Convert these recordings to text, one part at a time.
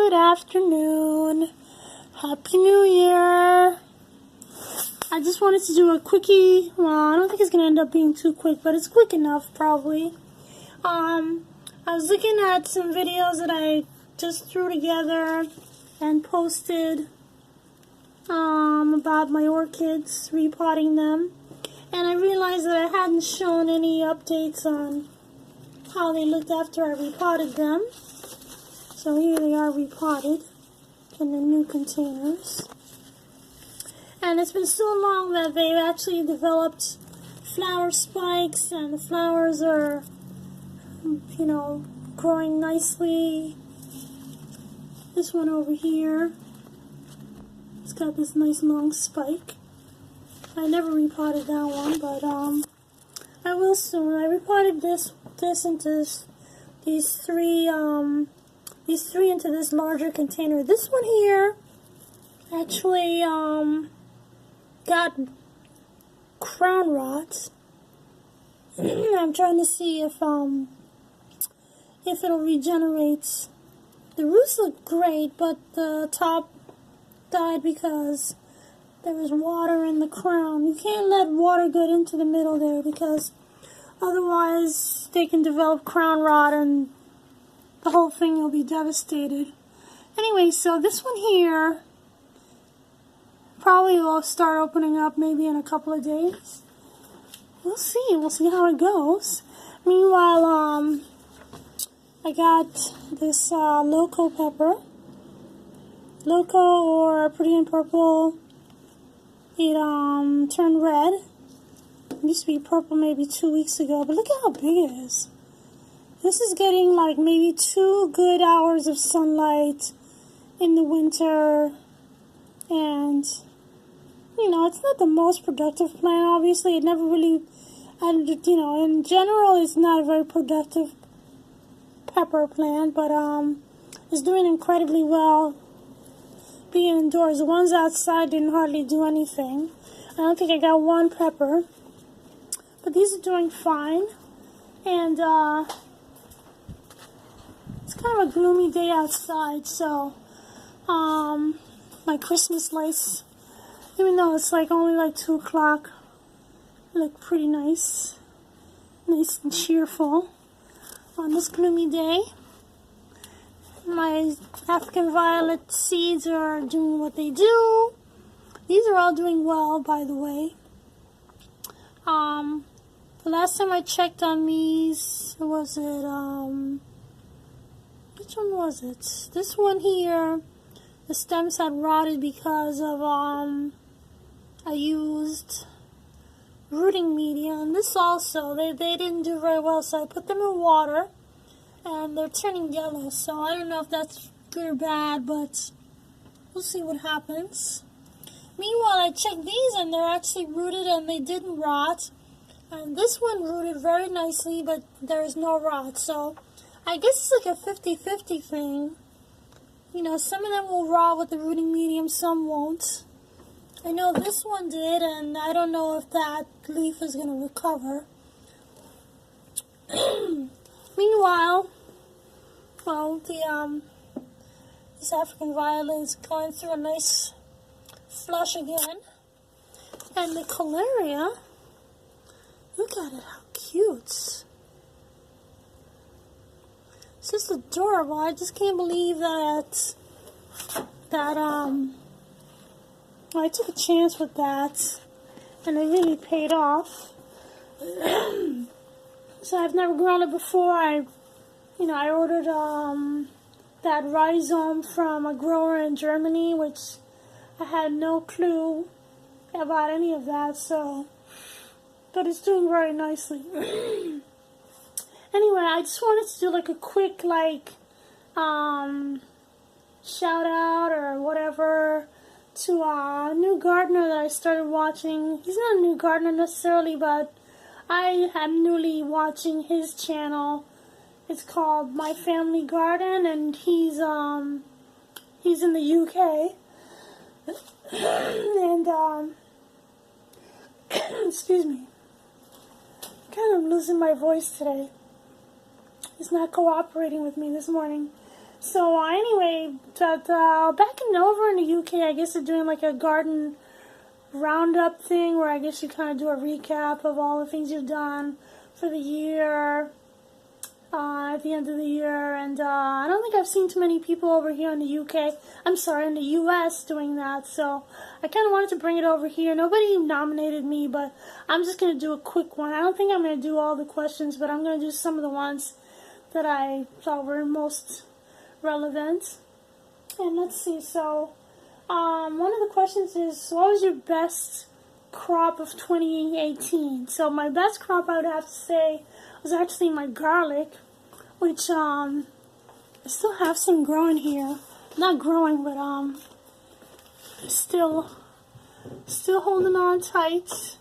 Good afternoon. Happy New Year. I just wanted to do a quickie. Well, I don't think it's going to end up being too quick, but it's quick enough probably. I was looking at some videos that I just threw together and posted about my orchids, repotting them. And I realized that I hadn't shown any updates on how they looked after I repotted them. So here they are repotted in the new containers. And it's been so long that they've actually developed flower spikes, and the flowers are, growing nicely. This one over here, it's got this nice long spike. I never repotted that one, but I will soon. I repotted this into these three into this larger container. This one here actually got crown rot. I'm trying to see if it'll regenerate. The roots look great, but the top died because there was water in the crown. You can't let water get into the middle there because otherwise they can develop crown rot and the whole thing will be devastated. Anyway, so this one here probably will start opening up maybe in a couple of days. We'll see. We'll see how it goes. Meanwhile, I got this loco pepper. Loco or pretty in purple. It turned red. It used to be purple maybe 2 weeks ago, but look at how big it is. This is getting like maybe 2 good hours of sunlight in the winter, and it's not the most productive plant. Obviously, it never really, and in general, it's not a very productive pepper plant, but it's doing incredibly well being indoors. The ones outside didn't hardly do anything. I don't think I got one pepper, but these are doing fine, and it's kind of a gloomy day outside, so my Christmas lights, even though it's only 2 o'clock, look pretty nice and cheerful on this gloomy day. My African violet seeds are doing what they do. These are all doing well, by the way. The last time I checked on these, was it, which one was it? This one here, the stems had rotted because of, I used rooting media, and this also, they didn't do very well, so I put them in water, and they're turning yellow, so I don't know if that's good or bad, but we'll see what happens. Meanwhile, I checked these, and they're actually rooted, and they didn't rot, and this one rooted very nicely, but there's no rot, so I guess it's like a 50-50 thing. Some of them will rot with the rooting medium, some won't. I know this one did, and I don't know if that leaf is going to recover. Meanwhile, well, this African violet is going through a nice flush again. And the Calaria, look at it, how cute. It's just adorable. I just can't believe that I took a chance with that, and it really paid off. So I've never grown it before. I ordered that rhizome from a grower in Germany, which I had no clue about any of that. But it's doing very nicely. Anyway, I just wanted to do a quick shout out or whatever to a new gardener that I started watching. He's not a new gardener necessarily, but I am newly watching his channel. It's called My Family Garden, and he's in the UK. And excuse me, I'm kind of losing my voice today. It's not cooperating with me this morning. So anyway, back over in the UK, I guess they're doing like a garden roundup thing where I guess you kind of do a recap of all the things you've done for the year at the end of the year. And I don't think I've seen too many people over here in the UK. I'm sorry, in the US doing that. So I kind of wanted to bring it over here. Nobody nominated me, but I'm just going to do a quick one. I don't think I'm going to do all the questions, but I'm going to do some of the ones that I thought were most relevant. And let's see, so one of the questions is, what was your best crop of 2018? So my best crop, I would have to say, was actually my garlic, which I still have some growing here. Not growing, but still holding on tight.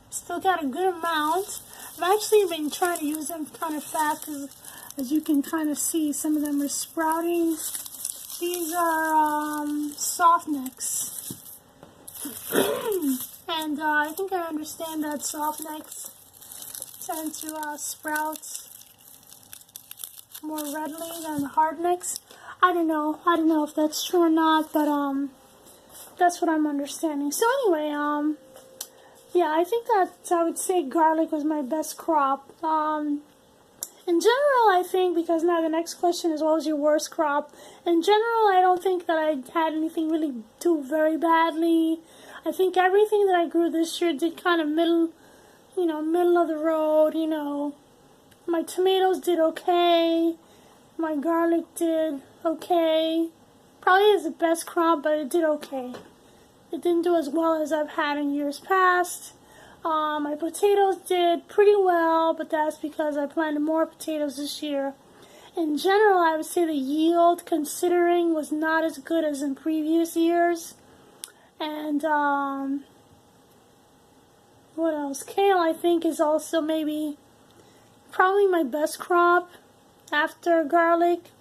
Still got a good amount. I've actually been trying to use them kind of fast, as you can kind of see, some of them are sprouting. These are soft necks. And I think I understand that soft necks tend to sprout more readily than hard necks. I don't know if that's true or not, but that's what I'm understanding. So anyway, yeah, I think that I would say garlic was my best crop. In general, I think, because now the next question is, what was your worst crop? In general, I don't think that I had anything really do very badly. I think everything that I grew this year did kind of middle of the road, My tomatoes did okay. My garlic did okay. Probably is the best crop, but it did okay. It didn't do as well as I've had in years past. My potatoes did pretty well, but that's because I planted more potatoes this year. In general, I would say the yield, considering, was not as good as in previous years. And what else? Kale, I think, is also probably my best crop after garlic.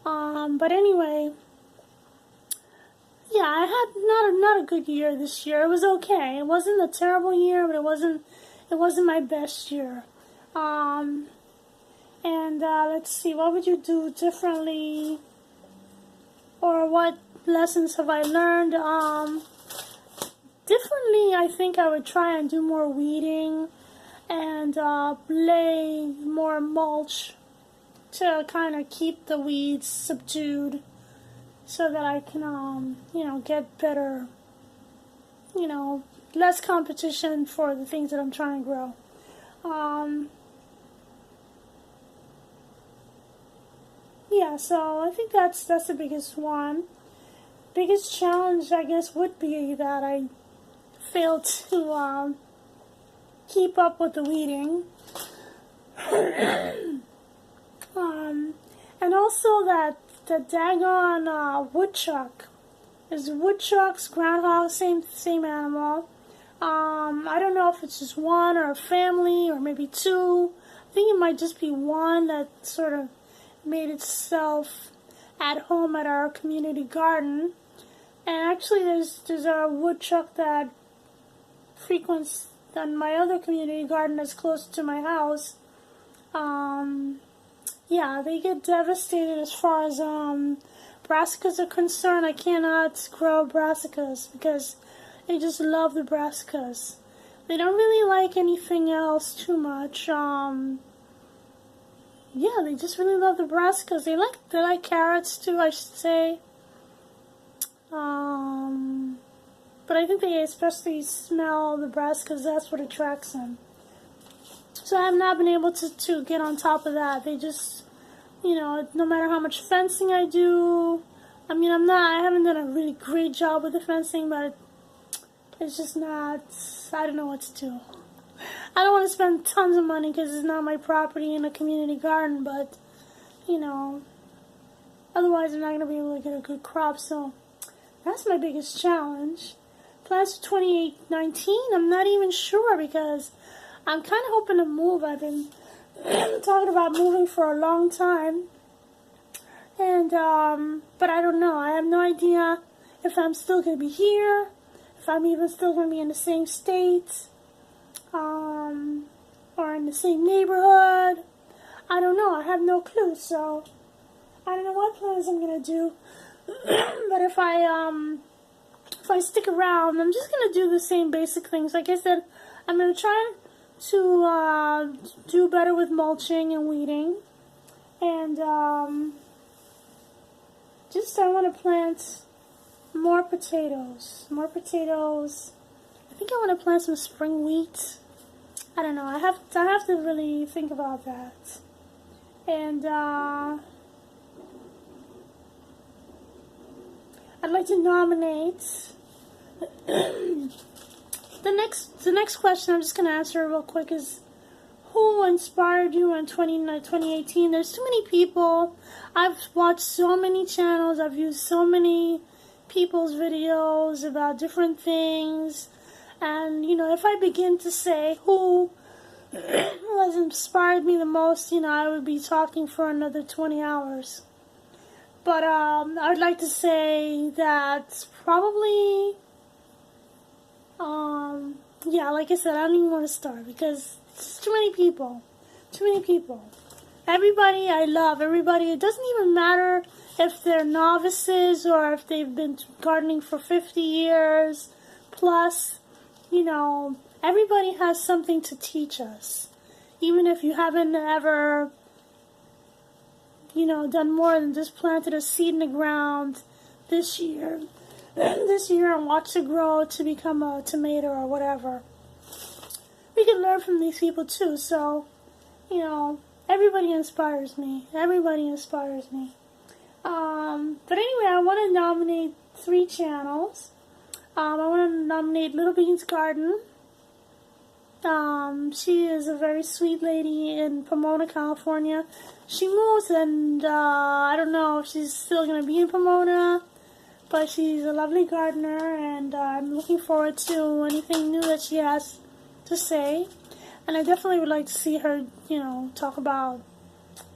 But anyway, yeah, I had not a good year this year. It was okay. It wasn't a terrible year, but it wasn't my best year. And let's see, what would you do differently, or what lessons have I learned? Differently, I think I would try and do more weeding and lay more mulch to kind of keep the weeds subdued, so that I can, get better, less competition for the things that I'm trying to grow. Yeah, so I think that's the biggest one. Biggest challenge, I guess, would be that I failed to keep up with the weeding. And also that the daggone woodchuck. There's woodchucks, groundhogs, same animal. I don't know if it's just one or a family or maybe two. I think it might just be one that sort of made itself at home at our community garden. And actually there's a woodchuck that frequents on my other community garden that's close to my house. Yeah, they get devastated as far as brassicas are concerned. I cannot grow brassicas because they just love the brassicas. They don't really like anything else too much. Yeah, they just really love the brassicas. They like carrots too, I should say. But I think they especially smell the brassicas. That's what attracts them. So I have not been able to get on top of that. They just, no matter how much fencing I do, I haven't done a really great job with the fencing, but it's just not, I don't know what to do. I don't want to spend tons of money because it's not my property in a community garden, but, otherwise I'm not going to be able to get a good crop, so that's my biggest challenge. Plans for 2019, I'm not even sure because I'm kind of hoping to move. I've been talking about moving for a long time, and but I don't know. I have no idea if I'm still going to be here, if I'm even still going to be in the same state, or in the same neighborhood. I don't know. I have no clue. So I don't know what plans I'm gonna do. But if I stick around, I'm just gonna do the same basic things. Like I said, I'm gonna try to do better with mulching and weeding, and just I want to plant more potatoes. More potatoes. I think I want to plant some spring wheat. I don't know. I have to really think about that. And I'd like to nominate the next question I'm just gonna answer real quick is, who inspired you in 2018? There's too many people. I've watched so many channels. I've used so many people's videos about different things. And, you know, if I begin to say who has inspired me the most, you know, I would be talking for another 20 hours. But I would like to say that probably, yeah, like I said, I don't even want to start because it's too many people. Too many people. Everybody I love, everybody. It doesn't even matter if they're novices or if they've been gardening for 50 years plus. You know, everybody has something to teach us. Even if you haven't ever, you know, done more than just planted a seed in the ground this year and watched it grow to become a tomato or whatever. We can learn from these people too. So, you know, everybody inspires me. Everybody inspires me. But anyway, I want to nominate 3 channels. I want to nominate Little Beans Garden. She is a very sweet lady in Pomona, California. She moves, and I don't know if she's still going to be in Pomona, but she's a lovely gardener, and I'm looking forward to anything new that she has to say. And I definitely would like to see her, you know, talk about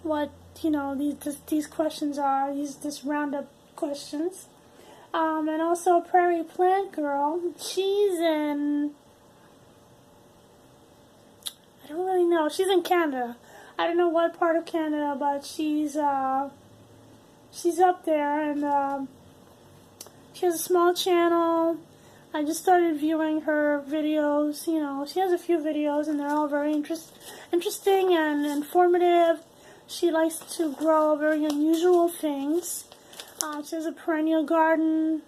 what, you know, these questions are, this roundup questions. And also Prairie Plant Girl. She's in, I don't really know. She's in Canada. I don't know what part of Canada, but she's up there, and she has a small channel. I just started viewing her videos. You know, she has a few videos, and they're all very interesting and informative. She likes to grow very unusual things. She has a perennial garden,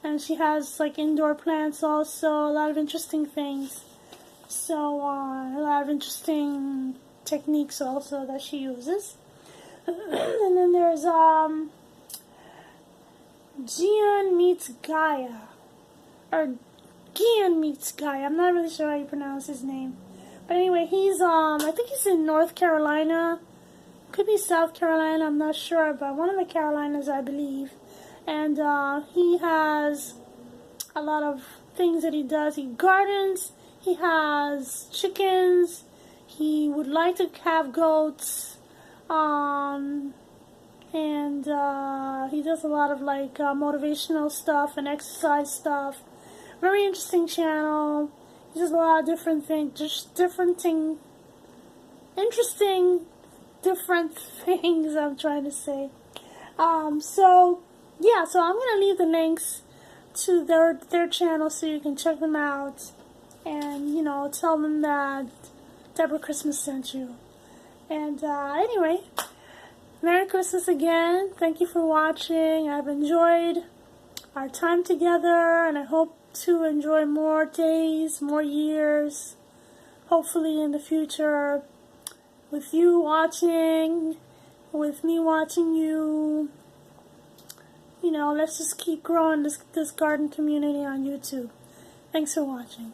and she has like indoor plants also, a lot of interesting things. So, a lot of interesting techniques also that she uses. And then there's Gian Meets Gaia, or Gian Meets Gaia. I'm not really sure how you pronounce his name. But anyway, he's, I think he's in North Carolina. Could be South Carolina, I'm not sure, but one of the Carolinas, I believe. And he has a lot of things that he does. He gardens, he has chickens, he would like to have goats, and he does a lot of like motivational stuff and exercise stuff. Very interesting channel. He does a lot of different things, just different things I'm trying to say. So yeah, so I'm gonna leave the links to their channel so you can check them out, and you know, tell them that Deborah Christmas sent you. And anyway, Merry Christmas again. Thank you for watching. I've enjoyed our time together, and I hope to enjoy more days, more years, hopefully in the future, with you watching, with me watching you. You know, let's just keep growing this garden community on YouTube. Thanks for watching.